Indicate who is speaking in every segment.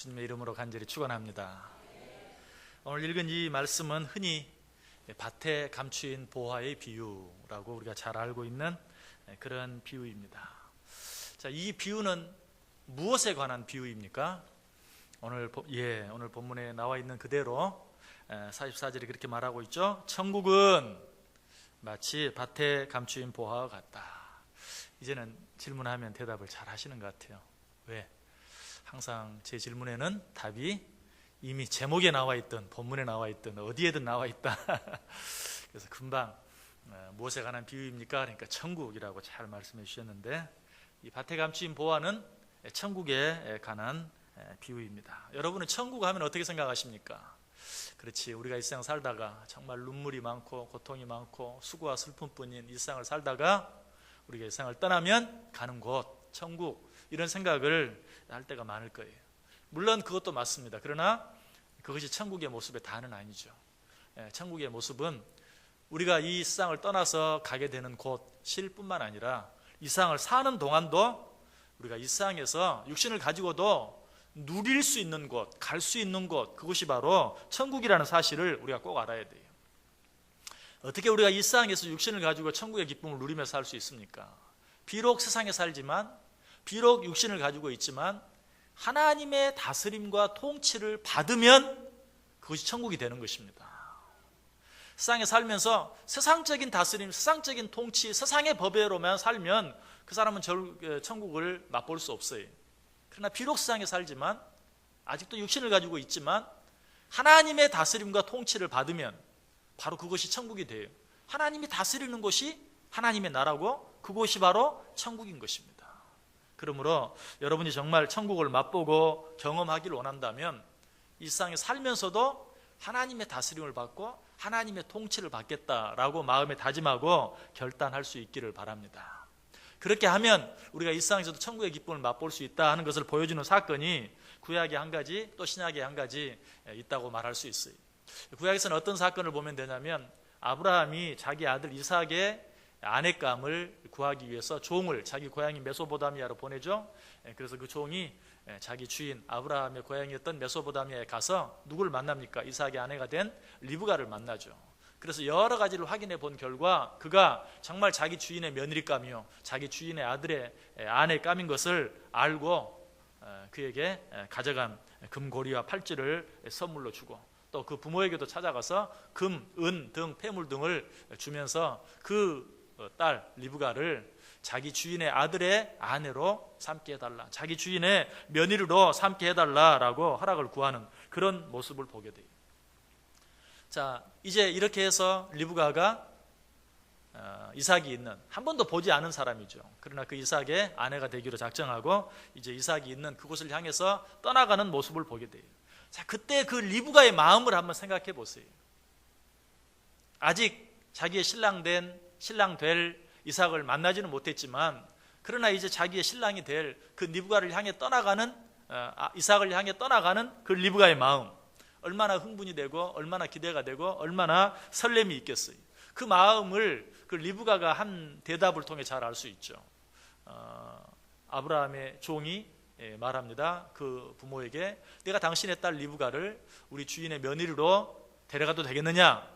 Speaker 1: 주님의 이름으로 간절히 축원합니다. 오늘 읽은 이 말씀은 흔히 밭에 감추인 보화의 비유라고 우리가 잘 알고 있는 그런 비유입니다. 자, 이 비유는 무엇에 관한 비유입니까? 오늘 본문에 나와 있는 그대로 44절이 그렇게 말하고 있죠. 천국은 마치 밭에 감추인 보화와 같다. 이제는 질문하면 대답을 잘 하시는 것 같아요. 왜? 항상 제 질문에는 답이 이미 제목에 나와 있든 본문에 나와 있든 어디에든 나와 있다. 그래서 금방 무엇에 관한 비유입니까? 그러니까 천국이라고 잘 말씀해 주셨는데, 이 밭에 감추인 보화는 천국에 관한 비유입니다. 여러분은 천국 하면 어떻게 생각하십니까? 그렇지, 우리가 이 세상 살다가 정말 눈물이 많고 고통이 많고 수고와 슬픔뿐인 이 세상을 살다가 우리가 이 세상을 떠나면 가는 곳, 천국, 이런 생각을 할 때가 많을 거예요. 물론 그것도 맞습니다. 그러나 그것이 천국의 모습의 다는 아니죠. 천국의 모습은 우리가 이 세상을 떠나서 가게 되는 곳일 뿐만 아니라 이 세상을 사는 동안도 우리가 이 세상에서 육신을 가지고도 누릴 수 있는 곳, 갈 수 있는 곳, 그것이 바로 천국이라는 사실을 우리가 꼭 알아야 돼요. 어떻게 우리가 이 세상에서 육신을 가지고 천국의 기쁨을 누리며 살 수 있습니까? 비록 세상에 살지만, 비록 육신을 가지고 있지만 하나님의 다스림과 통치를 받으면 그것이 천국이 되는 것입니다. 세상에 살면서 세상적인 다스림, 세상적인 통치, 세상의 법외로만 살면 그 사람은 천국을 맛볼 수 없어요. 그러나 비록 세상에 살지만, 아직도 육신을 가지고 있지만 하나님의 다스림과 통치를 받으면 바로 그것이 천국이 돼요. 하나님이 다스리는 곳이 하나님의 나라고 그곳이 바로 천국인 것입니다. 그러므로 여러분이 정말 천국을 맛보고 경험하기를 원한다면 이 세상에 살면서도 하나님의 다스림을 받고 하나님의 통치를 받겠다라고 마음에 다짐하고 결단할 수 있기를 바랍니다. 그렇게 하면 우리가 이 세상에서도 천국의 기쁨을 맛볼 수 있다 하는 것을 보여주는 사건이 구약에 한 가지, 또 신약에 한 가지 있다고 말할 수 있어요. 구약에서는 어떤 사건을 보면 되냐면, 아브라함이 자기 아들 이삭의 아내감을 구하기 위해서 종을 자기 고향인 메소포타미아로 보내죠. 그래서 그 종이 자기 주인 아브라함의 고향이었던 메소포타미아에 가서 누구를 만납니까? 이삭의 아내가 된 리브가를 만나죠. 그래서 여러 가지를 확인해 본 결과 그가 정말 자기 주인의 며느리감이요, 자기 주인의 아들의 아내감인 것을 알고 그에게 가져간 금고리와 팔찌를 선물로 주고, 또 그 부모에게도 찾아가서 금, 은 등 폐물 등을 주면서 그 딸 리브가를 자기 주인의 아들의 아내로 삼게 해달라, 자기 주인의 며느리로 삼게 해달라라고 허락을 구하는 그런 모습을 보게 돼요. 자, 이제 이렇게 해서 리브가가 이삭이 있는, 한 번도 보지 않은 사람이죠. 그러나 그 이삭의 아내가 되기로 작정하고 이제 이삭이 있는 그곳을 향해서 떠나가는 모습을 보게 돼요. 자, 그때 그 리브가의 마음을 한번 생각해 보세요. 아직 자기의 신랑 될 이삭을 만나지는 못했지만, 그러나 이제 자기의 신랑이 될 그 리브가를 향해 떠나가는, 이삭을 향해 떠나가는 그 리브가의 마음, 얼마나 흥분이 되고 얼마나 기대가 되고 얼마나 설렘이 있겠어요. 그 마음을 그 리브가가 한 대답을 통해 잘 알 수 있죠. 아브라함의 종이 말합니다. 그 부모에게, 내가 당신의 딸 리브가를 우리 주인의 며느리로 데려가도 되겠느냐?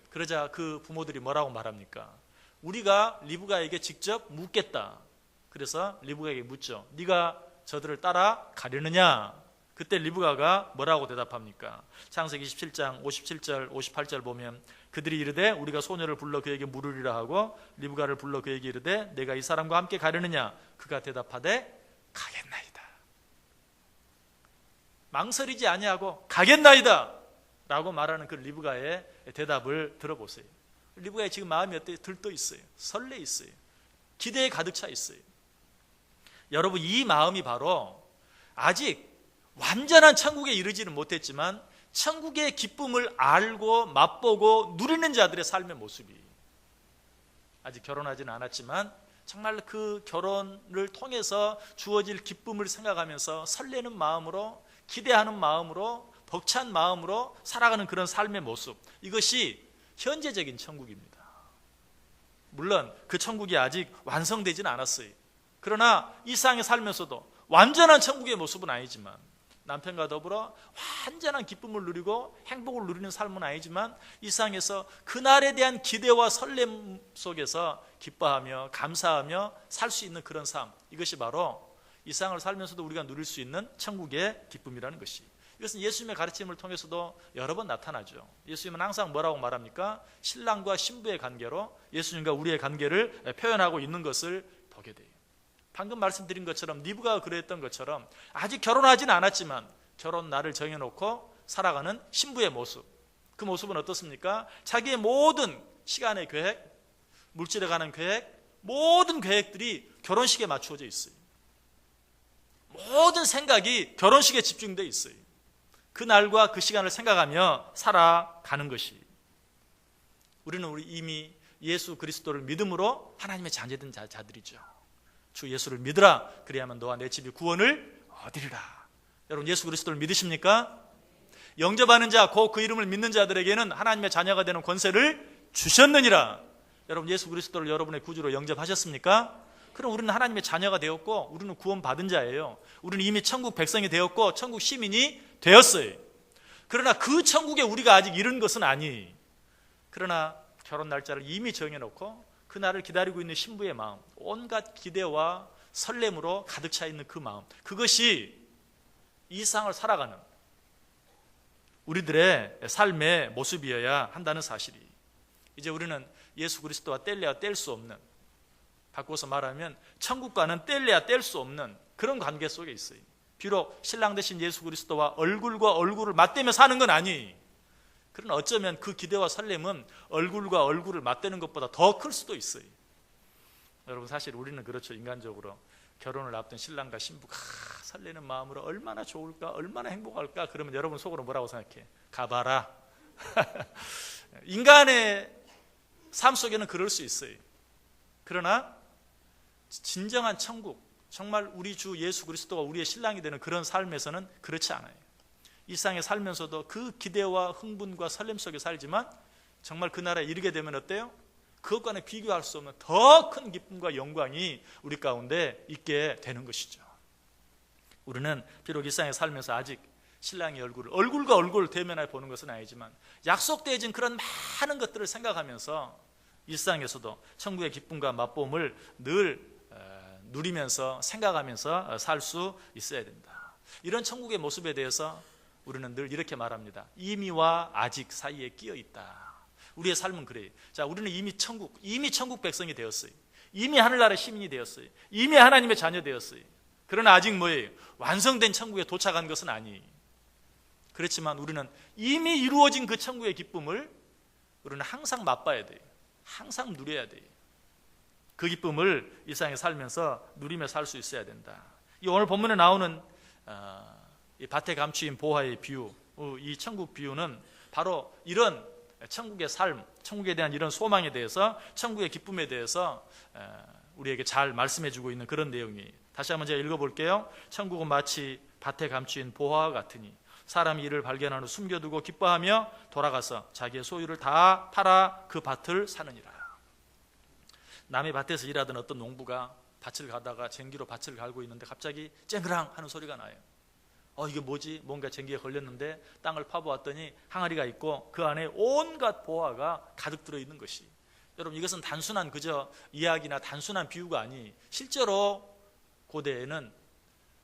Speaker 1: 그러자 그 부모들이 뭐라고 말합니까? 우리가 리브가에게 직접 묻겠다. 그래서 리브가에게 묻죠. 네가 저들을 따라 가려느냐? 그때 리브가가 뭐라고 대답합니까? 창세기 27장 57절 58절 보면, 그들이 이르되 우리가 소녀를 불러 그에게 물으리라 하고 리브가를 불러 그에게 이르되 내가 이 사람과 함께 가려느냐? 그가 대답하되 가겠나이다. 망설이지 아니하고 가겠나이다 라고 말하는 그 리브가의 대답을 들어보세요. 리브가의 지금 마음이 어때요? 들떠 있어요. 설레 있어요. 기대에 가득 차 있어요. 여러분, 이 마음이 바로 아직 완전한 천국에 이르지는 못했지만 천국의 기쁨을 알고 맛보고 누리는 자들의 삶의 모습이, 아직 결혼하지는 않았지만 정말 그 결혼을 통해서 주어질 기쁨을 생각하면서 설레는 마음으로, 기대하는 마음으로, 벅찬 마음으로 살아가는 그런 삶의 모습, 이것이 현재적인 천국입니다. 물론 그 천국이 아직 완성되지는 않았어요. 그러나 이 세상에 살면서도 완전한 천국의 모습은 아니지만 남편과 더불어 완전한 기쁨을 누리고 행복을 누리는 삶은 아니지만 이 세상에서 그날에 대한 기대와 설렘 속에서 기뻐하며 감사하며 살 수 있는 그런 삶, 이것이 바로 이 세상을 살면서도 우리가 누릴 수 있는 천국의 기쁨이라는 것이, 이것은 예수님의 가르침을 통해서도 여러 번 나타나죠. 예수님은 항상 뭐라고 말합니까? 신랑과 신부의 관계로 예수님과 우리의 관계를 표현하고 있는 것을 보게 돼요. 방금 말씀드린 것처럼 리브가 그랬던 것처럼 아직 결혼하지는 않았지만 결혼 날을 정해놓고 살아가는 신부의 모습, 그 모습은 어떻습니까? 자기의 모든 시간의 계획, 물질에 관한 계획, 모든 계획들이 결혼식에 맞추어져 있어요. 모든 생각이 결혼식에 집중되어 있어요. 그 날과 그 시간을 생각하며 살아가는 것이, 우리는 이미 예수 그리스도를 믿음으로 하나님의 자녀된 자들이죠. 주 예수를 믿으라, 그리하면 너와 내 집이 구원을 얻으리라. 여러분, 예수 그리스도를 믿으십니까? 영접하는 자, 곧 그 이름을 믿는 자들에게는 하나님의 자녀가 되는 권세를 주셨느니라. 여러분, 예수 그리스도를 여러분의 구주로 영접하셨습니까? 그럼 우리는 하나님의 자녀가 되었고 우리는 구원받은 자예요. 우리는 이미 천국 백성이 되었고 천국 시민이 되었어요. 그러나 그 천국에 우리가 아직 이른 것은 아니. 그러나 결혼 날짜를 이미 정해놓고 그 날을 기다리고 있는 신부의 마음, 온갖 기대와 설렘으로 가득 차 있는 그 마음, 그것이 이 세상을 살아가는 우리들의 삶의 모습이어야 한다는 사실이, 이제 우리는 예수 그리스도와 뗄래야 뗄 수 없는, 바꿔서 말하면 천국과는 뗄래야 뗄 수 없는 그런 관계 속에 있어요. 비록 신랑 되신 예수 그리스도와 얼굴과 얼굴을 맞대며 사는 건 아니, 그러나 어쩌면 그 기대와 설렘은 얼굴과 얼굴을 맞대는 것보다 더 클 수도 있어요. 여러분, 사실 우리는 그렇죠. 인간적으로 결혼을 앞둔 신랑과 신부가 설레는 마음으로 얼마나 좋을까, 얼마나 행복할까, 그러면 여러분 속으로 뭐라고 생각해? 가봐라. 인간의 삶 속에는 그럴 수 있어요. 그러나 진정한 천국, 정말 우리 주 예수 그리스도가 우리의 신랑이 되는 그런 삶에서는 그렇지 않아요. 이 세상에 살면서도 그 기대와 흥분과 설렘 속에 살지만 정말 그 나라에 이르게 되면 어때요? 그것과는 비교할 수 없는 더 큰 기쁨과 영광이 우리 가운데 있게 되는 것이죠. 우리는 비록 이 세상에 살면서 아직 신랑의 얼굴과 얼굴을 대면해 보는 것은 아니지만 약속되어진 그런 많은 것들을 생각하면서 이 세상에서도 천국의 기쁨과 맛봄을 늘 누리면서 생각하면서 살 수 있어야 된다. 이런 천국의 모습에 대해서 우리는 늘 이렇게 말합니다. 이미와 아직 사이에 끼어 있다. 우리의 삶은 그래요. 자, 우리는 이미 천국 백성이 되었어요. 이미 하늘나라의 시민이 되었어요. 이미 하나님의 자녀 되었어요. 그러나 아직 뭐예요? 완성된 천국에 도착한 것은 아니. 그렇지만 우리는 이미 이루어진 그 천국의 기쁨을 우리는 항상 맛봐야 돼요. 항상 누려야 돼요. 그 기쁨을 이 세상에 살면서 누리며 살 수 있어야 된다. 이 오늘 본문에 나오는 이 밭에 감추인 보화의 비유, 이 천국 비유는 바로 이런 천국의 삶, 천국에 대한 이런 소망에 대해서, 천국의 기쁨에 대해서 우리에게 잘 말씀해주고 있는 그런 내용이에요. 다시 한번 제가 읽어볼게요. 천국은 마치 밭에 감추인 보화와 같으니 사람이 이를 발견한 후 숨겨두고 기뻐하며 돌아가서 자기의 소유를 다 팔아 그 밭을 사느니라. 남의 밭에서 일하던 어떤 농부가 밭을 가다가 쟁기로 밭을 갈고 있는데 갑자기 쨍그랑 하는 소리가 나요. 이게 뭐지? 뭔가 쟁기에 걸렸는데 땅을 파보았더니 항아리가 있고 그 안에 온갖 보화가 가득 들어있는 것이, 여러분, 이것은 단순한 그저 이야기나 단순한 비유가 아니, 실제로 고대에는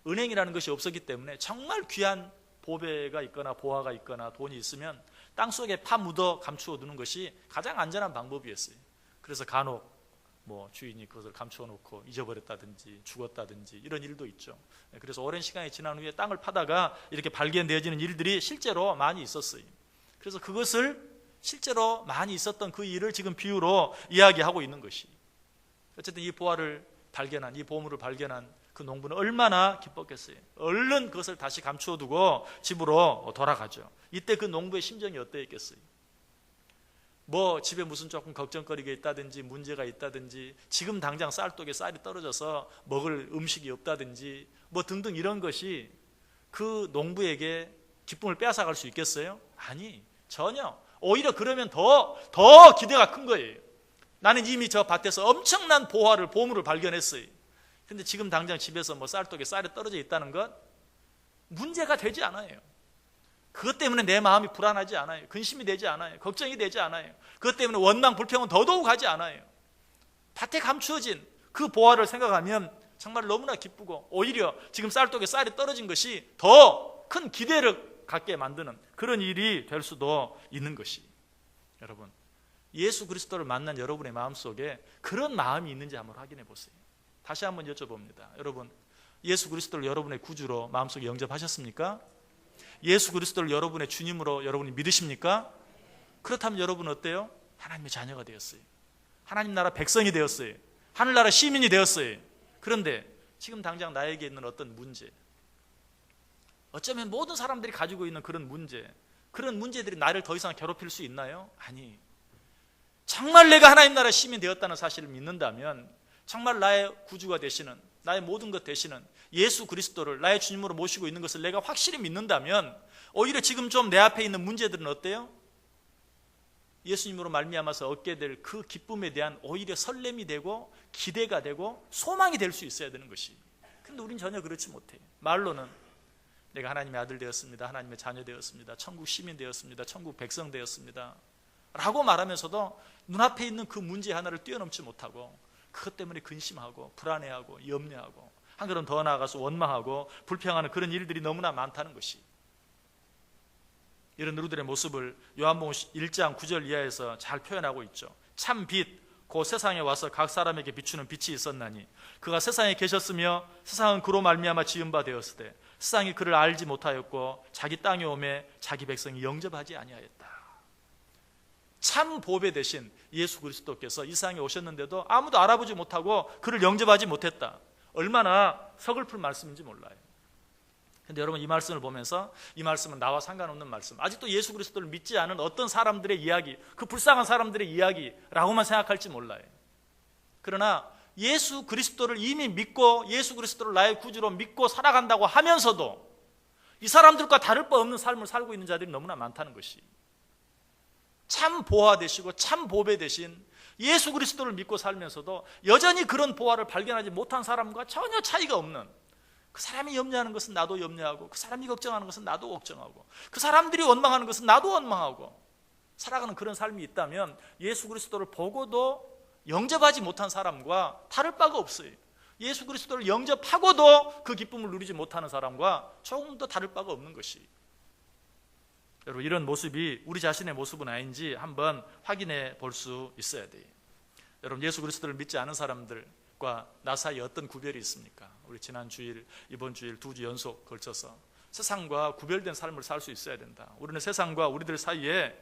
Speaker 1: 은행이라는 것이 없었기 때문에 정말 귀한 보배가 있거나 보화가 있거나 돈이 있으면 땅속에 파묻어 감추어 두는 것이 가장 안전한 방법이었어요. 그래서 간혹 주인이 그것을 감추어 놓고 잊어버렸다든지 죽었다든지 이런 일도 있죠. 그래서 오랜 시간이 지난 후에 땅을 파다가 이렇게 발견되어지는 일들이 실제로 많이 있었어요. 그래서 그것을 실제로 많이 있었던 그 일을 지금 비유로 이야기하고 있는 것이, 어쨌든 이 보화를 발견한, 이 보물을 발견한 그 농부는 얼마나 기뻤겠어요. 얼른 그것을 다시 감추어 두고 집으로 돌아가죠. 이때 그 농부의 심정이 어떠했겠어요? 집에 무슨 조금 걱정거리가 있다든지 문제가 있다든지 지금 당장 쌀독에 쌀이 떨어져서 먹을 음식이 없다든지 등등 이런 것이 그 농부에게 기쁨을 빼앗아갈 수 있겠어요? 아니, 전혀. 오히려 그러면 더 기대가 큰 거예요. 나는 이미 저 밭에서 엄청난 보물을 발견했어요. 근데 지금 당장 집에서 쌀독에 쌀이 떨어져 있다는 것, 문제가 되지 않아요. 그것 때문에 내 마음이 불안하지 않아요. 근심이 되지 않아요. 걱정이 되지 않아요. 그것 때문에 원망, 불평은 더더욱 하지 않아요. 밭에 감추어진 그 보화를 생각하면 정말 너무나 기쁘고, 오히려 지금 쌀독에 쌀이 떨어진 것이 더 큰 기대를 갖게 만드는 그런 일이 될 수도 있는 것이, 여러분, 예수 그리스도를 만난 여러분의 마음속에 그런 마음이 있는지 한번 확인해 보세요. 다시 한번 여쭤봅니다. 여러분, 예수 그리스도를 여러분의 구주로 마음속에 영접하셨습니까? 예수 그리스도를 여러분의 주님으로 여러분이 믿으십니까? 그렇다면 여러분은 어때요? 하나님의 자녀가 되었어요. 하나님 나라 백성이 되었어요. 하늘나라 시민이 되었어요. 그런데 지금 당장 나에게 있는 어떤 문제, 어쩌면 모든 사람들이 가지고 있는 그런 문제, 그런 문제들이 나를 더 이상 괴롭힐 수 있나요? 아니, 정말 내가 하나님 나라 시민 되었다는 사실을 믿는다면, 정말 나의 구주가 되시는, 나의 모든 것 되시는 예수 그리스도를 나의 주님으로 모시고 있는 것을 내가 확실히 믿는다면, 오히려 지금 좀 내 앞에 있는 문제들은 어때요? 예수님으로 말미암아서 얻게 될 그 기쁨에 대한 오히려 설렘이 되고 기대가 되고 소망이 될 수 있어야 되는 것이, 그런데 우린 전혀 그렇지 못해요. 말로는 내가 하나님의 아들 되었습니다, 하나님의 자녀 되었습니다, 천국 시민 되었습니다, 천국 백성 되었습니다 라고 말하면서도 눈앞에 있는 그 문제 하나를 뛰어넘지 못하고 그것 때문에 근심하고 불안해하고 염려하고 한 걸음 더 나아가서 원망하고 불평하는 그런 일들이 너무나 많다는 것이, 이런 우리들의 모습을 요한복음 1장 9절 이하에서 잘 표현하고 있죠. 참 빛, 그 세상에 와서 각 사람에게 비추는 빛이 있었나니 그가 세상에 계셨으며 세상은 그로 말미암아 지은 바 되었으되 세상이 그를 알지 못하였고 자기 땅에 오매 자기 백성이 영접하지 아니하였다. 참 보배 되신 예수 그리스도께서 이 세상에 오셨는데도 아무도 알아보지 못하고 그를 영접하지 못했다. 얼마나 서글픈 말씀인지 몰라요. 근데 여러분, 이 말씀을 보면서 이 말씀은 나와 상관없는 말씀, 아직도 예수 그리스도를 믿지 않은 어떤 사람들의 이야기, 그 불쌍한 사람들의 이야기라고만 생각할지 몰라요. 그러나 예수 그리스도를 이미 믿고 예수 그리스도를 나의 구주로 믿고 살아간다고 하면서도 이 사람들과 다를 바 없는 삶을 살고 있는 자들이 너무나 많다는 것이, 참 보화 되시고 참 보배 되신 예수 그리스도를 믿고 살면서도 여전히 그런 보화를 발견하지 못한 사람과 전혀 차이가 없는, 그 사람이 염려하는 것은 나도 염려하고 그 사람이 걱정하는 것은 나도 걱정하고 그 사람들이 원망하는 것은 나도 원망하고 살아가는 그런 삶이 있다면 예수 그리스도를 보고도 영접하지 못한 사람과 다를 바가 없어요. 예수 그리스도를 영접하고도 그 기쁨을 누리지 못하는 사람과 조금 더 다를 바가 없는 것이, 여러분, 이런 모습이 우리 자신의 모습은 아닌지 한번 확인해 볼 수 있어야 돼요. 여러분, 예수 그리스도를 믿지 않은 사람들과 나 사이에 어떤 구별이 있습니까? 우리 지난 주일, 이번 주일 2주 연속 걸쳐서 세상과 구별된 삶을 살 수 있어야 된다. 우리는 세상과 우리들 사이에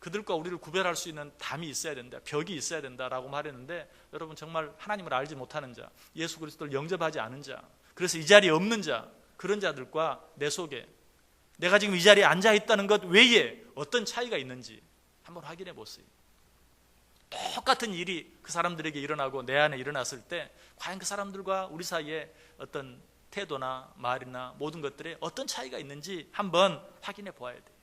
Speaker 1: 그들과 우리를 구별할 수 있는 담이 있어야 된다, 벽이 있어야 된다라고 말했는데, 여러분, 정말 하나님을 알지 못하는 자, 예수 그리스도를 영접하지 않은 자, 그래서 이 자리에 없는 자, 그런 자들과 내 속에 내가 지금 이 자리에 앉아 있다는 것 외에 어떤 차이가 있는지 한번 확인해 보세요. 똑같은 일이 그 사람들에게 일어나고 내 안에 일어났을 때 과연 그 사람들과 우리 사이에 어떤 태도나 말이나 모든 것들에 어떤 차이가 있는지 한번 확인해 보아야 돼요.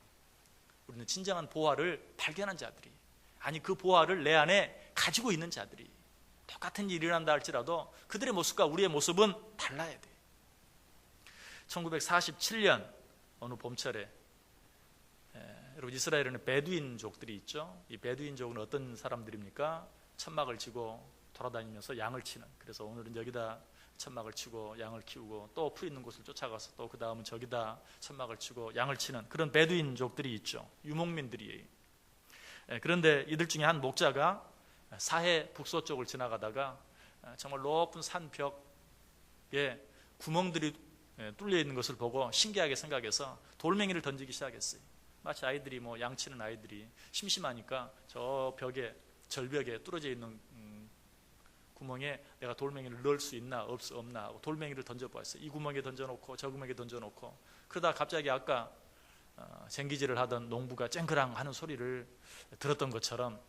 Speaker 1: 우리는 진정한 보화를 발견한 자들이, 아니 그 보화를 내 안에 가지고 있는 자들이, 똑같은 일이 일어난다 할지라도 그들의 모습과 우리의 모습은 달라야 돼요. 1947년 어느 봄철에, 여러분, 이스라엘에는 베두인족들이 있죠. 이 베두인족은 어떤 사람들입니까? 천막을 치고 돌아다니면서 양을 치는, 그래서 오늘은 여기다 천막을 치고 양을 키우고 또 풀 있는 곳을 쫓아가서 또 그 다음은 저기다 천막을 치고 양을 치는 그런 베두인족들이 있죠. 유목민들이에요. 그런데 이들 중에 한 목자가 사해 북서 쪽을 지나가다가 정말 높은 산 벽에 구멍들이 뚫려 있는 것을 보고 신기하게 생각해서 돌멩이를 던지기 시작했어요. 마치 아이들이 양치는 아이들이 심심하니까 저 벽에, 절벽에 뚫어져 있는 구멍에 내가 돌멩이를 넣을 수 있나 없나 하고 돌멩이를 던져보았어요. 이 구멍에 던져놓고 저 구멍에 던져놓고, 그러다 갑자기 아까 쟁기질을 하던 농부가 쨍그랑 하는 소리를 들었던 것처럼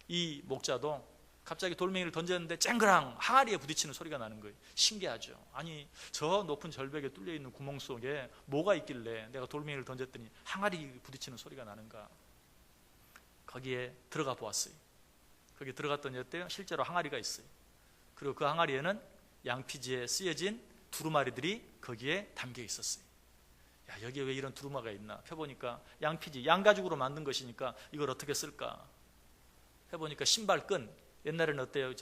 Speaker 1: 이 목자도 갑자기 돌멩이를 던졌는데 쨍그랑 항아리에 부딪히는 소리가 나는 거예요. 신기하죠. 아니, 저 높은 절벽에 뚫려 있는 구멍 속에 뭐가 있길래 내가 돌멩이를 던졌더니 항아리 부딪히는 소리가 나는가. 거기에 들어가 보았어요. 거기 들어갔더니 어때요? 실제로 항아리가 있어요. 그리고 그 항아리에는 양피지에 쓰여진 두루마리들이 거기에 담겨 있었어요. 야, 여기에 왜 이런 두루마가 있나? 펴보니까 양피지, 양가죽으로 만든 것이니까 이걸 어떻게 쓸까? 해보니까 신발끈, 옛날에는 어때요?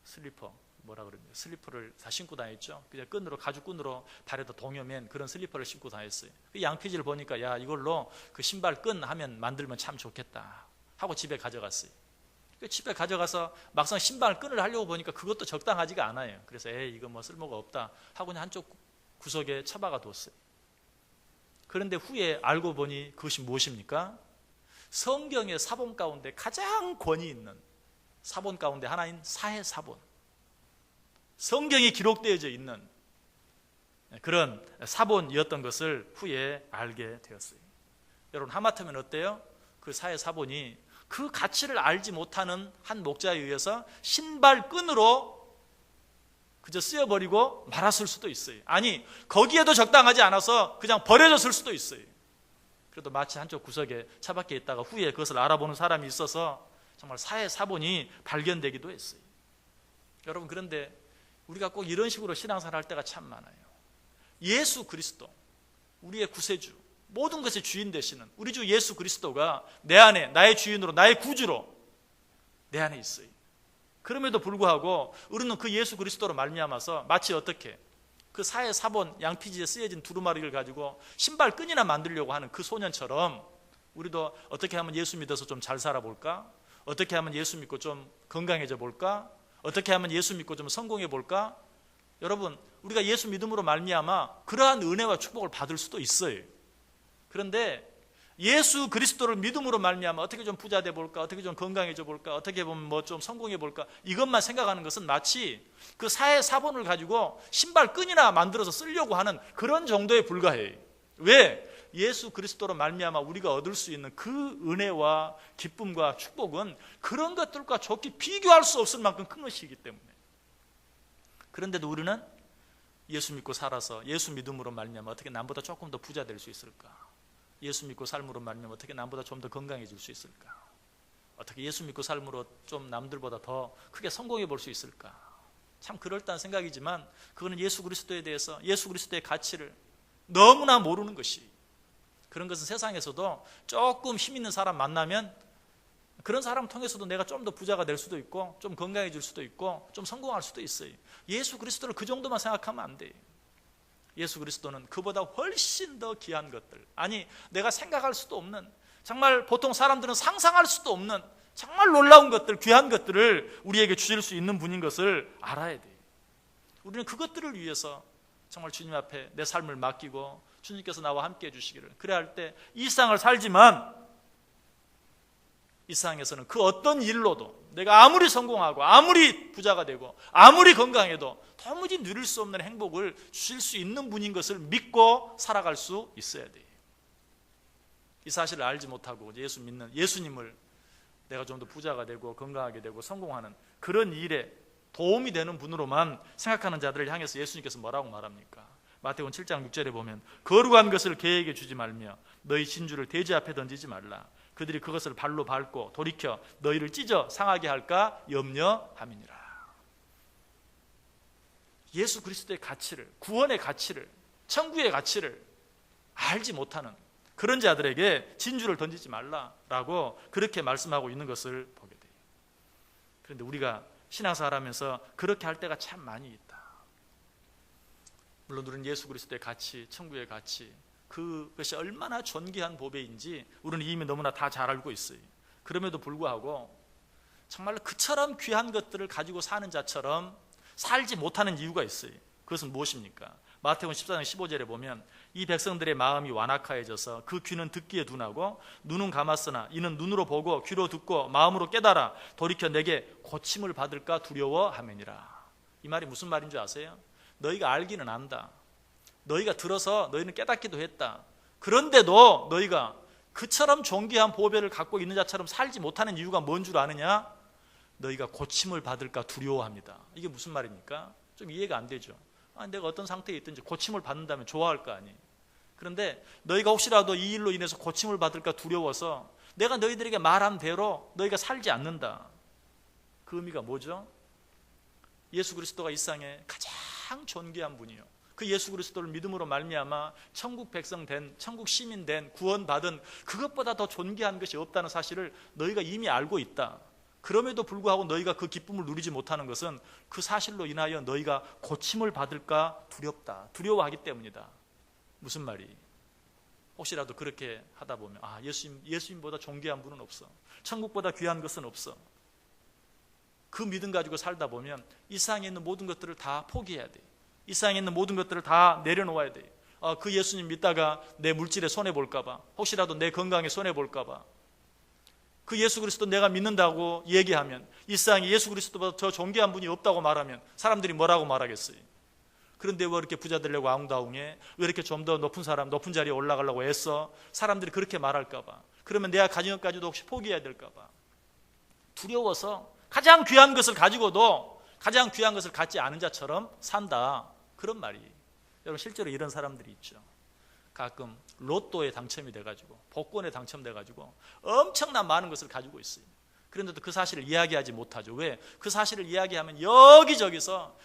Speaker 1: 슬리퍼, 뭐라 그럽니까? 슬리퍼를 다 신고 다녔죠. 그냥 끈으로, 가죽끈으로 발에다 동여맨 그런 슬리퍼를 신고 다녔어요. 그 양피지를 보니까 야, 이걸로 그 신발끈 하면 만들면 참 좋겠다 하고 집에 가져갔어요. 집에 가져가서 막상 신발끈을 하려고 보니까 그것도 적당하지가 않아요. 그래서 이거 뭐 쓸모가 없다 하고 그냥 한쪽 구석에 처박아 뒀어요. 그런데 후에 알고 보니 그것이 무엇입니까? 성경의 사본 가운데 가장 권위 있는 사본 가운데 하나인 사해사본, 성경이 기록되어져 있는 그런 사본이었던 것을 후에 알게 되었어요. 여러분, 하마터면 어때요? 그 사해사본이 그 가치를 알지 못하는 한 목자에 의해서 신발끈으로 그저 쓰여버리고 말았을 수도 있어요. 아니, 거기에도 적당하지 않아서 그냥 버려졌을 수도 있어요. 그래도 마치 한쪽 구석에 처박혀 있다가 후에 그것을 알아보는 사람이 있어서 정말 사해사본이 발견되기도 했어요. 여러분, 그런데 우리가 꼭 이런 식으로 신앙생활 할 때가 참 많아요. 예수 그리스도, 우리의 구세주, 모든 것의 주인 되시는 우리 주 예수 그리스도가 내 안에, 나의 주인으로, 나의 구주로 내 안에 있어요. 그럼에도 불구하고 우리는 그 예수 그리스도로 말미암아서 마치 어떻게 그 사해사본 양피지에 쓰여진 두루마리를 가지고 신발끈이나 만들려고 하는 그 소년처럼 우리도 어떻게 하면 예수 믿어서 좀 잘 살아볼까? 어떻게 하면 예수 믿고 좀 건강해져 볼까? 어떻게 하면 예수 믿고 좀 성공해 볼까? 여러분, 우리가 예수 믿음으로 말미암아 그러한 은혜와 축복을 받을 수도 있어요. 그런데 예수 그리스도를 믿음으로 말미암아 어떻게 좀 부자 돼 볼까? 어떻게 좀 건강해져 볼까? 어떻게 보면 뭐 좀 성공해 볼까? 이것만 생각하는 것은 마치 그 사해사본을 가지고 신발끈이나 만들어서 쓰려고 하는 그런 정도에 불과해요. 왜? 예수 그리스도로 말미암아 우리가 얻을 수 있는 그 은혜와 기쁨과 축복은 그런 것들과 좋게 비교할 수 없을 만큼 큰 것이기 때문에. 그런데도 우리는 예수 믿고 살아서 예수 믿음으로 말미암아 어떻게 남보다 조금 더 부자 될 수 있을까? 예수 믿고 삶으로 말미암아 어떻게 남보다 좀 더 건강해질 수 있을까? 어떻게 예수 믿고 삶으로 좀 남들보다 더 크게 성공해 볼 수 있을까? 참 그럴듯한 생각이지만 그거는 예수 그리스도에 대해서, 예수 그리스도의 가치를 너무나 모르는 것이. 그런 것은 세상에서도 조금 힘 있는 사람 만나면 그런 사람 통해서도 내가 좀 더 부자가 될 수도 있고 좀 건강해질 수도 있고 좀 성공할 수도 있어요. 예수 그리스도를 그 정도만 생각하면 안 돼요. 예수 그리스도는 그보다 훨씬 더 귀한 것들, 아니 내가 생각할 수도 없는, 정말 보통 사람들은 상상할 수도 없는 정말 놀라운 것들, 귀한 것들을 우리에게 주실 수 있는 분인 것을 알아야 돼요. 우리는 그것들을 위해서 정말 주님 앞에 내 삶을 맡기고 주님께서 나와 함께 해주시기를, 그래야 할 때 이 세상을 살지만 이 세상에서는 그 어떤 일로도 내가 아무리 성공하고 아무리 부자가 되고 아무리 건강해도 도무지 누릴 수 없는 행복을 주실 수 있는 분인 것을 믿고 살아갈 수 있어야 돼요. 이 사실을 알지 못하고 예수 믿는 예수님을 내가 좀 더 부자가 되고 건강하게 되고 성공하는 그런 일에 도움이 되는 분으로만 생각하는 자들을 향해서 예수님께서 뭐라고 말합니까? 마태복음 7장 6절에 보면 거룩한 것을 개에게 주지 말며 너희 진주를 돼지 앞에 던지지 말라. 그들이 그것을 발로 밟고 돌이켜 너희를 찢어 상하게 할까 염려함이니라. 예수 그리스도의 가치를, 구원의 가치를, 천국의 가치를 알지 못하는 그런 자들에게 진주를 던지지 말라라고 그렇게 말씀하고 있는 것을 보게 돼요. 그런데 우리가 신앙생활 하면서 그렇게 할 때가 참 많이 있다. 물론 우리는 예수 그리스도의 가치, 천국의 가치, 그것이 얼마나 존귀한 보배인지 우리는 이미 너무나 다 잘 알고 있어요. 그럼에도 불구하고 정말 그처럼 귀한 것들을 가지고 사는 자처럼 살지 못하는 이유가 있어요. 그것은 무엇입니까? 마태복음 14장 15절에 보면 이 백성들의 마음이 완악하여져서 그 귀는 듣기에 둔하고 눈은 감았으나 이는 눈으로 보고 귀로 듣고 마음으로 깨달아 돌이켜 내게 고침을 받을까 두려워하매니라. 이 말이 무슨 말인 줄 아세요? 너희가 알기는 안다. 너희가 들어서 너희는 깨닫기도 했다. 그런데도 너희가 그처럼 존귀한 보배를 갖고 있는 자처럼 살지 못하는 이유가 뭔 줄 아느냐? 너희가 고침을 받을까 두려워합니다. 이게 무슨 말입니까? 좀 이해가 안 되죠. 내가 어떤 상태에 있든지 고침을 받는다면 좋아할 거 아니에요. 그런데 너희가 혹시라도 이 일로 인해서 고침을 받을까 두려워서 내가 너희들에게 말한 대로 너희가 살지 않는다. 그 의미가 뭐죠? 예수 그리스도가 이 세상에 가장 존귀한 분이요, 그 예수 그리스도를 믿음으로 말미암아 천국 백성 된, 천국 시민 된, 구원받은 그것보다 더 존귀한 것이 없다는 사실을 너희가 이미 알고 있다. 그럼에도 불구하고 너희가 그 기쁨을 누리지 못하는 것은 그 사실로 인하여 너희가 고침을 받을까 두렵다, 두려워하기 때문이다. 무슨 말이? 혹시라도 그렇게 하다 보면 예수님보다 존귀한 분은 없어, 천국보다 귀한 것은 없어, 그 믿음 가지고 살다 보면 이 세상에 있는 모든 것들을 다 포기해야 돼. 이 세상에 있는 모든 것들을 다 내려놓아야 돼. 그 예수님 믿다가 내 물질에 손해볼까 봐, 혹시라도 내 건강에 손해볼까 봐, 그 예수 그리스도 내가 믿는다고 얘기하면, 이 세상에 예수 그리스도보다 더 존귀한 분이 없다고 말하면 사람들이 뭐라고 말하겠어요? 그런데 왜 이렇게 부자 되려고 아웅다웅해? 왜 이렇게 좀 더 높은 사람, 높은 자리에 올라가려고 애써? 사람들이 그렇게 말할까 봐, 그러면 내가 가진 것까지도 혹시 포기해야 될까 봐 두려워서 가장 귀한 것을 가지고도 가장 귀한 것을 갖지 않은 자처럼 산다, 그런 말이에요. 여러분, 실제로 이런 사람들이 있죠. 가끔 로또에 당첨이 돼가지고, 복권에 당첨돼가지고 엄청난 많은 것을 가지고 있어요. 그런데도 그 사실을 이야기하지 못하죠. 왜? 그 사실을 이야기하면 여기저기서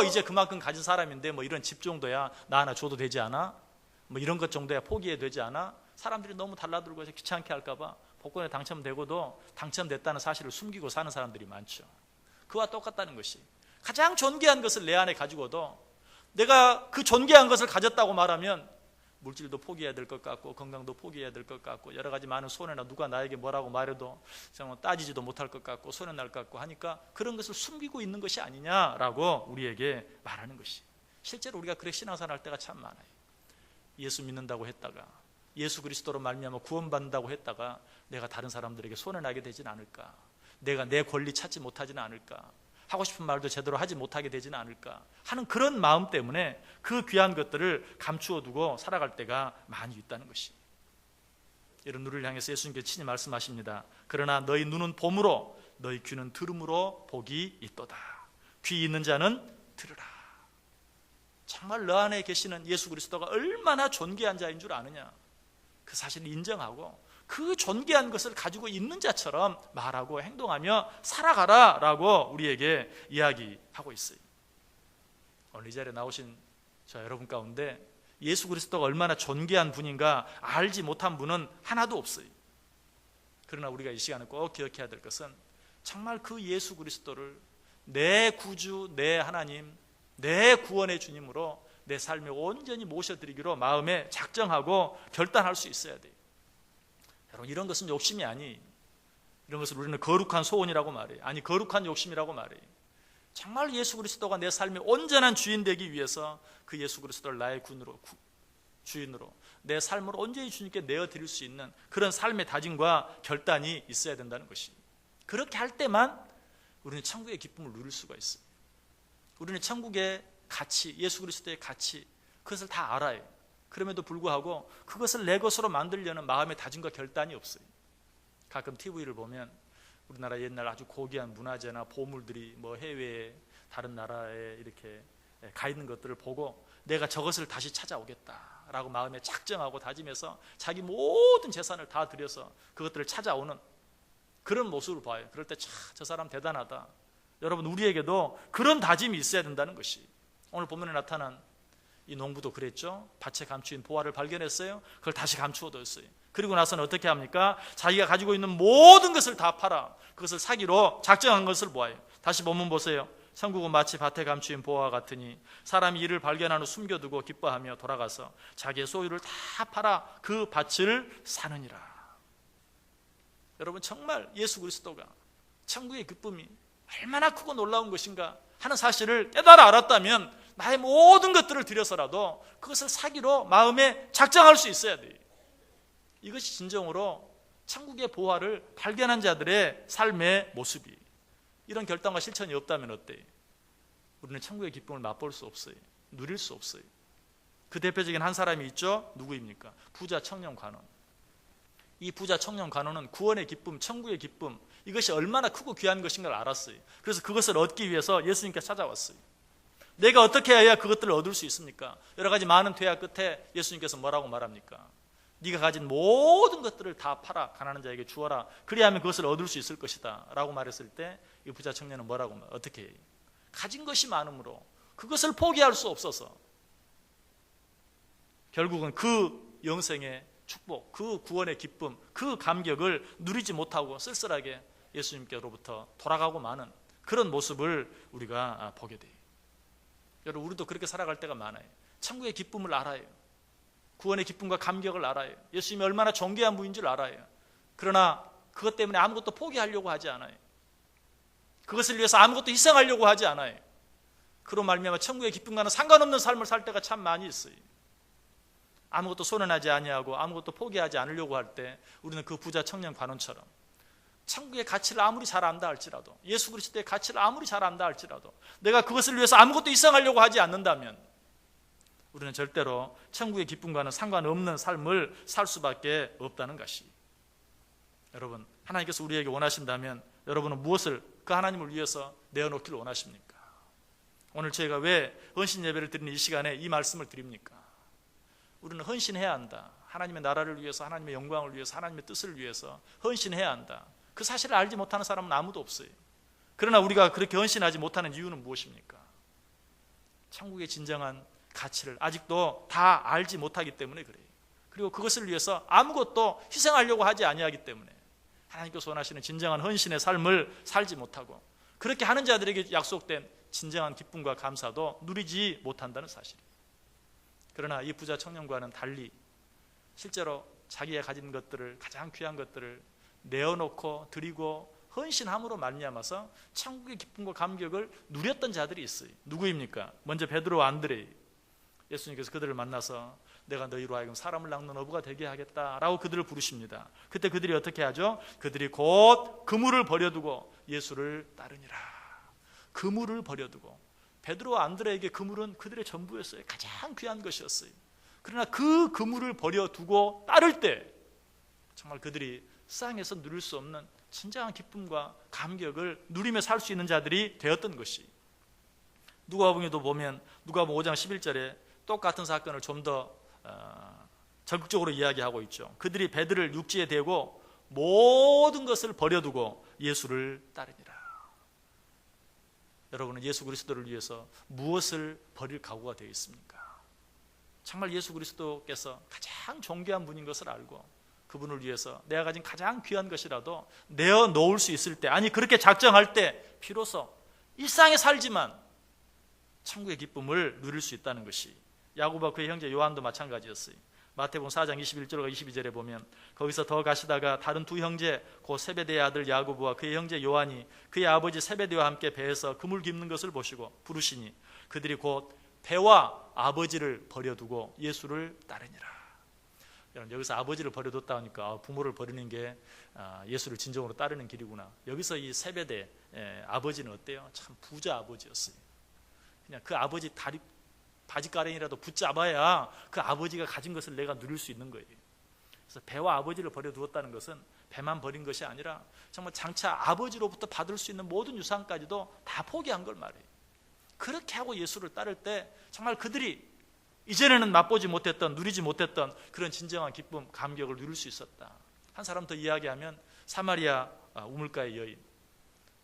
Speaker 1: 이제 그만큼 가진 사람인데 이런 집 정도야 나 하나 줘도 되지 않아? 이런 것 정도야 포기해도 되지 않아? 사람들이 너무 달라들고 해서 귀찮게 할까봐 복권에 당첨되고도 당첨됐다는 사실을 숨기고 사는 사람들이 많죠. 그와 똑같다는 것이, 가장 존귀한 것을 내 안에 가지고도 내가 그 존귀한 것을 가졌다고 말하면 물질도 포기해야 될 것 같고, 건강도 포기해야 될 것 같고, 여러 가지 많은 손해나 누가 나에게 뭐라고 말해도 따지지도 못할 것 같고 손해 날 것 같고 하니까 그런 것을 숨기고 있는 것이 아니냐라고 우리에게 말하는 것이, 실제로 우리가 그렇게 신앙생활 할 때가 참 많아요. 예수 믿는다고 했다가, 예수 그리스도로 말미암아 구원받는다고 했다가 내가 다른 사람들에게 손해나게 되진 않을까, 내가 내 권리 찾지 못하지는 않을까, 하고 싶은 말도 제대로 하지 못하게 되지는 않을까 하는 그런 마음 때문에 그 귀한 것들을 감추어 두고 살아갈 때가 많이 있다는 것이, 이런 누리를 향해서 예수님께서 친히 말씀하십니다. 그러나 너희 눈은 봄으로 너희 귀는 들음으로 복이 있도다. 귀 있는 자는 들으라. 정말 너 안에 계시는 예수 그리스도가 얼마나 존귀한 자인 줄 아느냐, 그 사실을 인정하고 그 존귀한 것을 가지고 있는 자처럼 말하고 행동하며 살아가라 라고 우리에게 이야기하고 있어요. 오늘 이 자리에 나오신 저 여러분 가운데 예수 그리스도가 얼마나 존귀한 분인가 알지 못한 분은 하나도 없어요. 그러나 우리가 이 시간에 꼭 기억해야 될 것은, 정말 그 예수 그리스도를 내 구주, 내 하나님, 내 구원의 주님으로 내 삶에 온전히 모셔드리기로 마음에 작정하고 결단할 수 있어야 돼요. 여러분, 이런 것은 욕심이 아니, 이런 것을 우리는 거룩한 소원이라고 말해요. 아니, 거룩한 욕심이라고 말해요. 정말 예수 그리스도가 내 삶의 온전한 주인 되기 위해서 그 예수 그리스도를 나의 주인으로 내 삶을 온전히 주님께 내어드릴 수 있는 그런 삶의 다짐과 결단이 있어야 된다는 것이, 그렇게 할 때만 우리는 천국의 기쁨을 누릴 수가 있어요. 우리는 천국의 가치, 예수 그리스도의 가치, 그것을 다 알아요. 그럼에도 불구하고 그것을 내 것으로 만들려는 마음의 다짐과 결단이 없어요. 가끔 TV를 보면 우리나라 옛날 아주 고귀한 문화재나 보물들이 해외에 다른 나라에 이렇게 가 있는 것들을 보고 내가 저것을 다시 찾아오겠다라고 마음에 작정하고 다짐해서 자기 모든 재산을 다 들여서 그것들을 찾아오는 그런 모습을 봐요. 그럴 때 저 사람 대단하다. 여러분, 우리에게도 그런 다짐이 있어야 된다는 것이, 오늘 본문에 나타난 이 농부도 그랬죠. 밭에 감추인 보화를 발견했어요. 그걸 다시 감추어뒀어요. 그리고 나서는 어떻게 합니까? 자기가 가지고 있는 모든 것을 다 팔아 그것을 사기로 작정한 것을 보아요. 다시 본문 보세요. 천국은 마치 밭에 감추인 보화와 같으니 사람이 이를 발견한 후 숨겨두고 기뻐하며 돌아가서 자기의 소유를 다 팔아 그 밭을 사느니라. 여러분, 정말 예수 그리스도가 천국의 기쁨이 얼마나 크고 놀라운 것인가 하는 사실을 깨달아 알았다면 나의 모든 것들을 들여서라도 그것을 사기로 마음에 작정할 수 있어야 돼요. 이것이 진정으로 천국의 보화를 발견한 자들의 삶의 모습이에요. 이런 결단과 실천이 없다면 어때요? 우리는 천국의 기쁨을 맛볼 수 없어요. 누릴 수 없어요. 그 대표적인 한 사람이 있죠. 누구입니까? 부자 청년 관원. 이 부자 청년 관원은 구원의 기쁨, 천국의 기쁨, 이것이 얼마나 크고 귀한 것인가를 알았어요. 그래서 그것을 얻기 위해서 예수님께 찾아왔어요. 내가 어떻게 해야 그것들을 얻을 수 있습니까? 여러 가지 많은 퇴화 끝에 예수님께서 뭐라고 말합니까? 네가 가진 모든 것들을 다 팔아 가난한 자에게 주어라. 그리하면 그것을 얻을 수 있을 것이다 라고 말했을 때 이 부자 청년은 뭐라고 어떻게 해요? 가진 것이 많으므로 그것을 포기할 수 없어서 결국은 그 영생의 축복, 그 구원의 기쁨, 그 감격을 누리지 못하고 쓸쓸하게 예수님께로부터 돌아가고 마는 그런 모습을 우리가 보게 돼요. 여러분, 우리도 그렇게 살아갈 때가 많아요. 천국의 기쁨을 알아요. 구원의 기쁨과 감격을 알아요. 예수님이 얼마나 존귀한 분인 줄 알아요. 그러나 그것 때문에 아무것도 포기하려고 하지 않아요. 그것을 위해서 아무것도 희생하려고 하지 않아요. 그로 말미암아 천국의 기쁨과는 상관없는 삶을 살 때가 참 많이 있어요. 아무것도 손해나지 아니하고 아무것도 포기하지 않으려고 할 때 우리는 그 부자 청년 관원처럼 천국의 가치를 아무리 잘 안다 할지라도, 예수 그리스도의 가치를 아무리 잘 안다 할지라도 내가 그것을 위해서 아무것도 희생하려고 하지 않는다면 우리는 절대로 천국의 기쁨과는 상관없는 삶을 살 수밖에 없다는 것이. 여러분, 하나님께서 우리에게 원하신다면 여러분은 무엇을 그 하나님을 위해서 내어놓기를 원하십니까? 오늘 저희가 왜 헌신 예배를 드리는 이 시간에 이 말씀을 드립니까? 우리는 헌신해야 한다. 하나님의 나라를 위해서, 하나님의 영광을 위해서, 하나님의 뜻을 위해서 헌신해야 한다. 그 사실을 알지 못하는 사람은 아무도 없어요. 그러나 우리가 그렇게 헌신하지 못하는 이유는 무엇입니까? 천국의 진정한 가치를 아직도 다 알지 못하기 때문에 그래요. 그리고 그것을 위해서 아무것도 희생하려고 하지 아니하기 때문에 하나님께서 원하시는 진정한 헌신의 삶을 살지 못하고 그렇게 하는 자들에게 약속된 진정한 기쁨과 감사도 누리지 못한다는 사실이에요. 그러나 이 부자 청년과는 달리 실제로 자기가 가진 것들을, 가장 귀한 것들을 내어놓고 드리고 헌신함으로 말미암아서 천국의 기쁨과 감격을 누렸던 자들이 있어요. 누구입니까? 먼저 베드로와 안드레. 예수님께서 그들을 만나서 내가 너희로 하여금 사람을 낚는 어부가 되게 하겠다라고 그들을 부르십니다. 그때 그들이 어떻게 하죠? 그들이 곧 그물을 버려두고 예수를 따르니라. 그물을 버려두고, 베드로와 안드레에게 그물은 그들의 전부였어요. 가장 귀한 것이었어요. 그러나 그 그물을 버려두고 따를 때 정말 그들이 세상에서 누릴 수 없는 진정한 기쁨과 감격을 누리며 살 수 있는 자들이 되었던 것이. 누가복음에도 보면 누가복음 5장 11절에 똑같은 사건을 좀 더 적극적으로 이야기하고 있죠. 그들이 배들을 육지에 대고 모든 것을 버려두고 예수를 따르니라. 여러분은 예수 그리스도를 위해서 무엇을 버릴 각오가 되어 있습니까? 정말 예수 그리스도께서 가장 존귀한 분인 것을 알고 그분을 위해서 내가 가진 가장 귀한 것이라도 내어놓을 수 있을 때, 아니 그렇게 작정할 때 비로소 일상에 살지만 천국의 기쁨을 누릴 수 있다는 것이. 야고보와 그의 형제 요한도 마찬가지였어요. 마태복음 4장 21절과 22절에 보면 거기서 더 가시다가 다른 두 형제 곧 세베대의 아들 야고보와 그의 형제 요한이 그의 아버지 세베대와 함께 배에서 그물 깁는 것을 보시고 부르시니 그들이 곧 배와 아버지를 버려두고 예수를 따르니라. 여러분, 여기서 아버지를 버려뒀다 하니까 부모를 버리는 게 예수를 진정으로 따르는 길이구나. 여기서 이 세베대 아버지는 어때요? 참 부자 아버지였어요. 그냥 그 아버지 다리 바지가랑이라도 붙잡아야 그 아버지가 가진 것을 내가 누릴 수 있는 거예요. 그래서 배와 아버지를 버려두었다는 것은 배만 버린 것이 아니라 정말 장차 아버지로부터 받을 수 있는 모든 유산까지도 다 포기한 걸 말해요. 그렇게 하고 예수를 따를 때 정말 그들이 이전에는 맛보지 못했던, 누리지 못했던 그런 진정한 기쁨, 감격을 누릴 수 있었다. 한 사람 더 이야기하면 사마리아 우물가의 여인.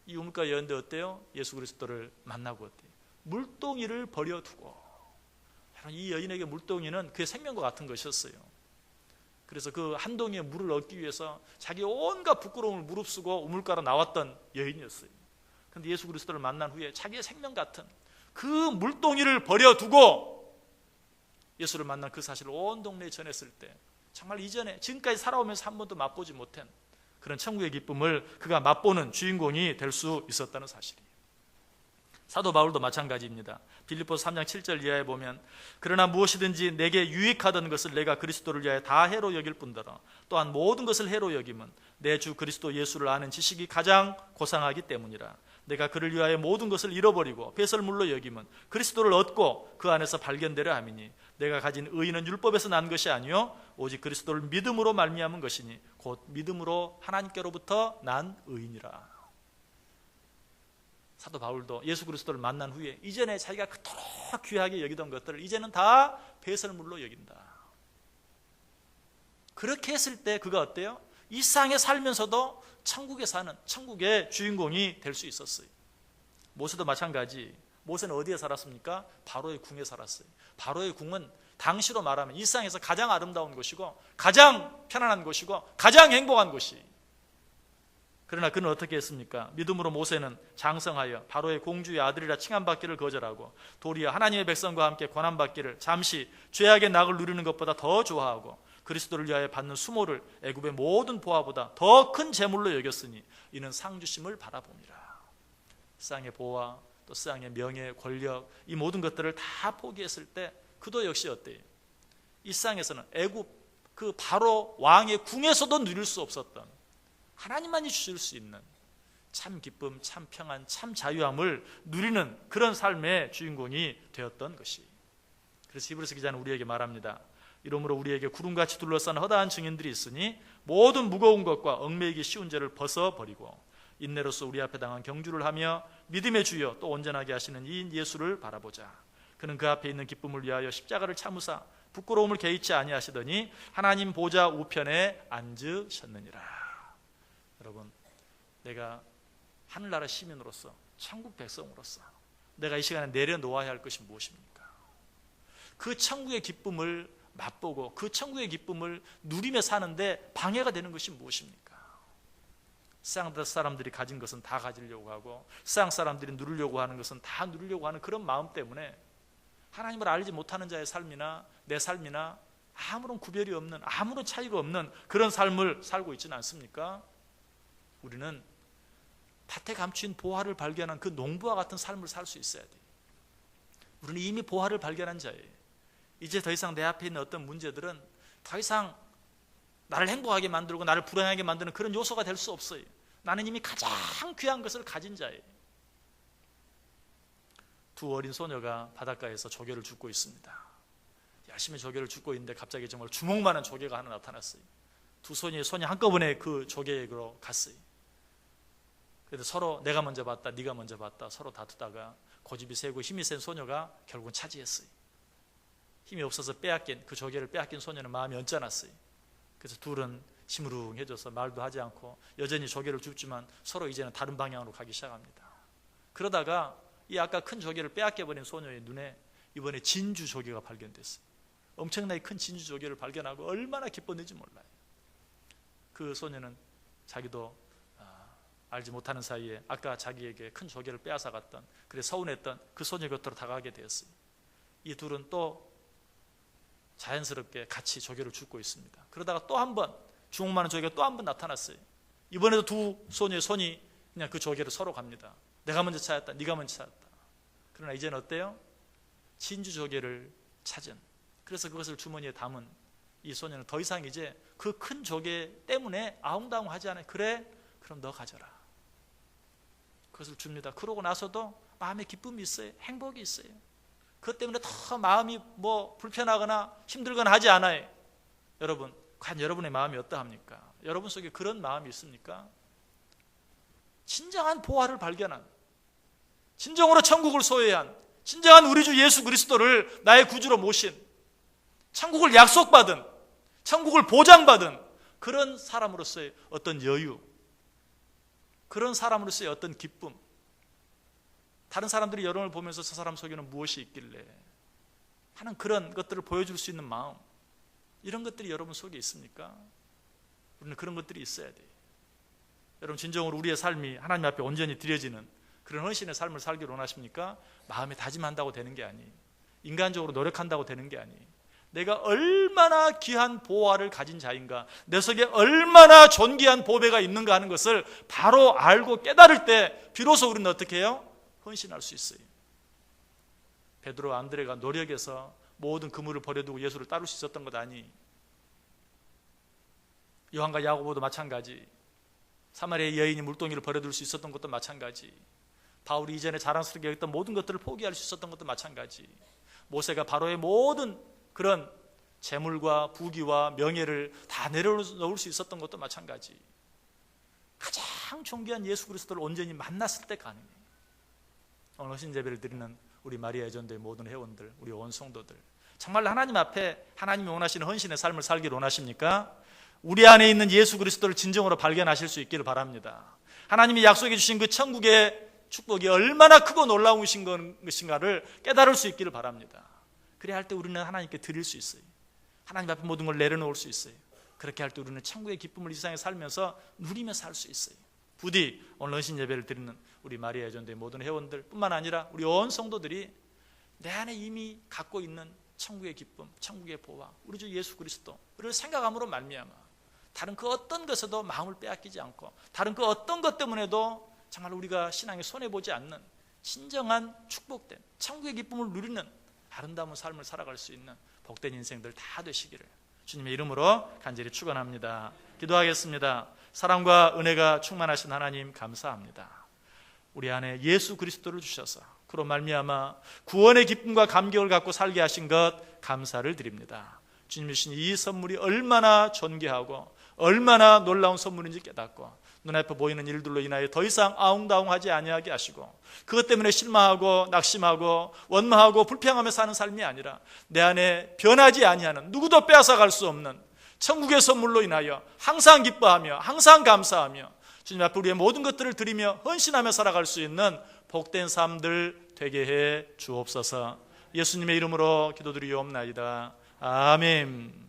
Speaker 1: 이 우물가의 여인도 어때요? 예수 그리스도를 만나고 어때요? 물동이를 버려두고. 이 여인에게 물동이는 그의 생명과 같은 것이었어요. 그래서 그 한 동이의 물을 얻기 위해서 자기 온갖 부끄러움을 무릅쓰고 우물가로 나왔던 여인이었어요. 그런데 예수 그리스도를 만난 후에 자기의 생명 같은 그 물동이를 버려두고 예수를 만난 그 사실을 온 동네에 전했을 때 정말 이전에 지금까지 살아오면서 한 번도 맛보지 못한 그런 천국의 기쁨을 그가 맛보는 주인공이 될 수 있었다는 사실이에요. 사도 바울도 마찬가지입니다. 빌립보서 3장 7절 이하에 보면 그러나 무엇이든지 내게 유익하던 것을 내가 그리스도를 위하여 다 해로 여길 뿐더러 또한 모든 것을 해로 여김은 내 주 그리스도 예수를 아는 지식이 가장 고상하기 때문이라. 내가 그를 위하여 모든 것을 잃어버리고 배설물로 여김은 그리스도를 얻고 그 안에서 발견되려 함이니 내가 가진 의인은 율법에서 난 것이 아니요 오직 그리스도를 믿음으로 말미암은 것이니 곧 믿음으로 하나님께로부터 난 의인이라. 사도 바울도 예수 그리스도를 만난 후에 이전에 자기가 그토록 귀하게 여기던 것들을 이제는 다 배설물로 여긴다. 그렇게 했을 때 그가 어때요? 이 세상에 살면서도 천국에 사는 천국의 주인공이 될 수 있었어요. 모세도 마찬가지. 모세는 어디에 살았습니까? 바로의 궁에 살았어요. 바로의 궁은 당시로 말하면 이 세상에서 가장 아름다운 곳이고 가장 편안한 곳이고 가장 행복한 곳이. 그러나 그는 어떻게 했습니까? 믿음으로 모세는 장성하여 바로의 공주의 아들이라 칭함받기를 거절하고 도리어 하나님의 백성과 함께 고난받기를 잠시 죄악의 낙을 누리는 것보다 더 좋아하고 그리스도를 위하여 받는 수모를 애굽의 모든 보화보다 더 큰 재물로 여겼으니 이는 상 주심을 바라봅니다. 세상의 보화, 또 세상의 명예, 권력, 이 모든 것들을 다 포기했을 때 그도 역시 어때요? 이 세상에서는 애굽 그 바로 왕의 궁에서도 누릴 수 없었던 하나님만이 주실 수 있는 참 기쁨, 참 평안, 참 자유함을 누리는 그런 삶의 주인공이 되었던 것이. 그래서 히브리서 기자는 우리에게 말합니다. 이러므로 우리에게 구름같이 둘러싼 허다한 증인들이 있으니 모든 무거운 것과 얽매이기 쉬운 죄를 벗어버리고 인내로서 우리 앞에 당한 경주를 하며 믿음의 주여 또 온전하게 하시는 이인 예수를 바라보자. 그는 그 앞에 있는 기쁨을 위하여 십자가를 참으사 부끄러움을 개의치 아니하시더니 하나님 보좌 우편에 앉으셨느니라. 여러분, 내가 하늘나라 시민으로서 천국 백성으로서 내가 이 시간에 내려놓아야 할 것이 무엇입니까? 그 천국의 기쁨을 맛보고 그 천국의 기쁨을 누리며 사는데 방해가 되는 것이 무엇입니까? 세상 사람들이 가진 것은 다 가지려고 하고 세상 사람들이 누리려고 하는 것은 다 누리려고 하는 그런 마음 때문에 하나님을 알지 못하는 자의 삶이나 내 삶이나 아무런 구별이 없는, 아무런 차이가 없는 그런 삶을 살고 있지는 않습니까? 우리는 밭에 감추인 보화를 발견한 그 농부와 같은 삶을 살 수 있어야 돼요. 우리는 이미 보화를 발견한 자예요. 이제 더 이상 내 앞에 있는 어떤 문제들은 더 이상 나를 행복하게 만들고 나를 불안하게 만드는 그런 요소가 될 수 없어요. 나는 이미 가장 귀한 것을 가진 자예요. 두 어린 소녀가 바닷가에서 조개를 줍고 있습니다. 열심히 조개를 줍고 있는데 갑자기 정말 주먹만한 조개가 하나 나타났어요. 두 손이 한꺼번에 그 조개로 갔어요. 그래서 서로 내가 먼저 봤다, 네가 먼저 봤다 서로 다투다가 고집이 세고 힘이 센 소녀가 결국은 차지했어요. 힘이 없어서 그 조개를 빼앗긴 소녀는 마음이 언짢았어요. 그래서 둘은 시무룩해져서 말도 하지 않고 여전히 조개를 줍지만 서로 이제는 다른 방향으로 가기 시작합니다. 그러다가 이 아까 큰 조개를 빼앗겨버린 소녀의 눈에 이번에 진주 조개가 발견됐어요. 엄청나게 큰 진주 조개를 발견하고 얼마나 기뻤는지 몰라요. 그 소녀는 자기도 알지 못하는 사이에 아까 자기에게 큰 조개를 빼앗아 갔던, 그래 서운했던 그 소녀 곁으로 다가가게 되었어요. 이 둘은 또 자연스럽게 같이 조개를 줍고 있습니다. 그러다가 또 한 번 주먹만한 조개가 또 한 번 나타났어요. 이번에도 두 소녀의 손이 그냥 그 조개를 서로 갑니다. 내가 먼저 찾았다, 네가 먼저 찾았다. 그러나 이제는 어때요? 진주 조개를 찾은, 그래서 그것을 주머니에 담은 이 소녀는 더 이상 이제 그 큰 조개 때문에 아웅다웅하지 않아요. 그래, 그럼 너 가져라. 그것을 줍니다. 그러고 나서도 마음에 기쁨이 있어요. 행복이 있어요. 그것 때문에 더 마음이 불편하거나 힘들거나 하지 않아요. 여러분, 과연 여러분의 마음이 어떠합니까? 여러분 속에 그런 마음이 있습니까? 진정한 보화를 발견한, 진정으로 천국을 소유한, 진정한 우리 주 예수 그리스도를 나의 구주로 모신, 천국을 약속받은, 천국을 보장받은 그런 사람으로서의 어떤 여유, 그런 사람으로서의 어떤 기쁨, 다른 사람들이 여러분을 보면서 저 사람 속에는 무엇이 있길래 하는 그런 것들을 보여줄 수 있는 마음, 이런 것들이 여러분 속에 있습니까? 우리는 그런 것들이 있어야 돼요. 여러분, 진정으로 우리의 삶이 하나님 앞에 온전히 드려지는 그런 헌신의 삶을 살기를 원하십니까? 마음에 다짐한다고 되는 게 아니에요. 인간적으로 노력한다고 되는 게 아니에요. 내가 얼마나 귀한 보화를 가진 자인가, 내 속에 얼마나 존귀한 보배가 있는가 하는 것을 바로 알고 깨달을 때 비로소 우리는 어떻게 해요? 헌신할 수 있어요. 베드로 안드레가 노력해서 모든 그물을 버려두고 예수를 따를 수 있었던 것 아니. 요한과 야고보도 마찬가지. 사마리아 여인이 물동이를 버려둘 수 있었던 것도 마찬가지. 바울이 이전에 자랑스럽게 여겼던 모든 것들을 포기할 수 있었던 것도 마찬가지. 모세가 바로의 모든 그런 재물과 부귀와 명예를 다 내려놓을 수 있었던 것도 마찬가지. 가장 존귀한 예수 그리스도를 온전히 만났을 때 가능해요. 오늘 헌신제배를 드리는 우리 마리아 애전도의 모든 회원들, 우리 온 성도들, 정말 하나님 앞에 하나님이 원하시는 헌신의 삶을 살기를 원하십니까? 우리 안에 있는 예수 그리스도를 진정으로 발견하실 수 있기를 바랍니다. 하나님이 약속해 주신 그 천국의 축복이 얼마나 크고 놀라운 것인가를 깨달을 수 있기를 바랍니다. 그래야 할 때 우리는 하나님께 드릴 수 있어요. 하나님 앞에 모든 걸 내려놓을 수 있어요. 그렇게 할 때 우리는 천국의 기쁨을 이 세상에 살면서 누리며 살 수 있어요. 부디 오늘 헌신 예배를 드리는 우리 마리아 전도의 모든 회원들 뿐만 아니라 우리 온 성도들이 내 안에 이미 갖고 있는 천국의 기쁨, 천국의 보화, 우리 주 예수 그리스도 우리를 생각함으로 말미암아 다른 그 어떤 것에도 마음을 빼앗기지 않고 다른 그 어떤 것 때문에도 정말 우리가 신앙에 손해보지 않는 진정한 축복된 천국의 기쁨을 누리는 아름다운 삶을 살아갈 수 있는 복된 인생들 다 되시기를 주님의 이름으로 간절히 축원합니다. 기도하겠습니다. 사랑과 은혜가 충만하신 하나님 감사합니다. 우리 안에 예수 그리스도를 주셔서 그로 말미암아 구원의 기쁨과 감격을 갖고 살게 하신 것 감사를 드립니다. 주님 주신 이 선물이 얼마나 존귀하고 얼마나 놀라운 선물인지 깨닫고 눈앞에 보이는 일들로 인하여 더 이상 아웅다웅하지 아니하게 하시고 그것 때문에 실망하고 낙심하고 원망하고 불평하며 사는 삶이 아니라 내 안에 변하지 아니하는 누구도 빼앗아갈 수 없는 천국의 선물로 인하여 항상 기뻐하며 항상 감사하며 주님 앞에 우리의 모든 것들을 드리며 헌신하며 살아갈 수 있는 복된 삶들 되게 해 주옵소서. 예수님의 이름으로 기도드리옵나이다. 아멘.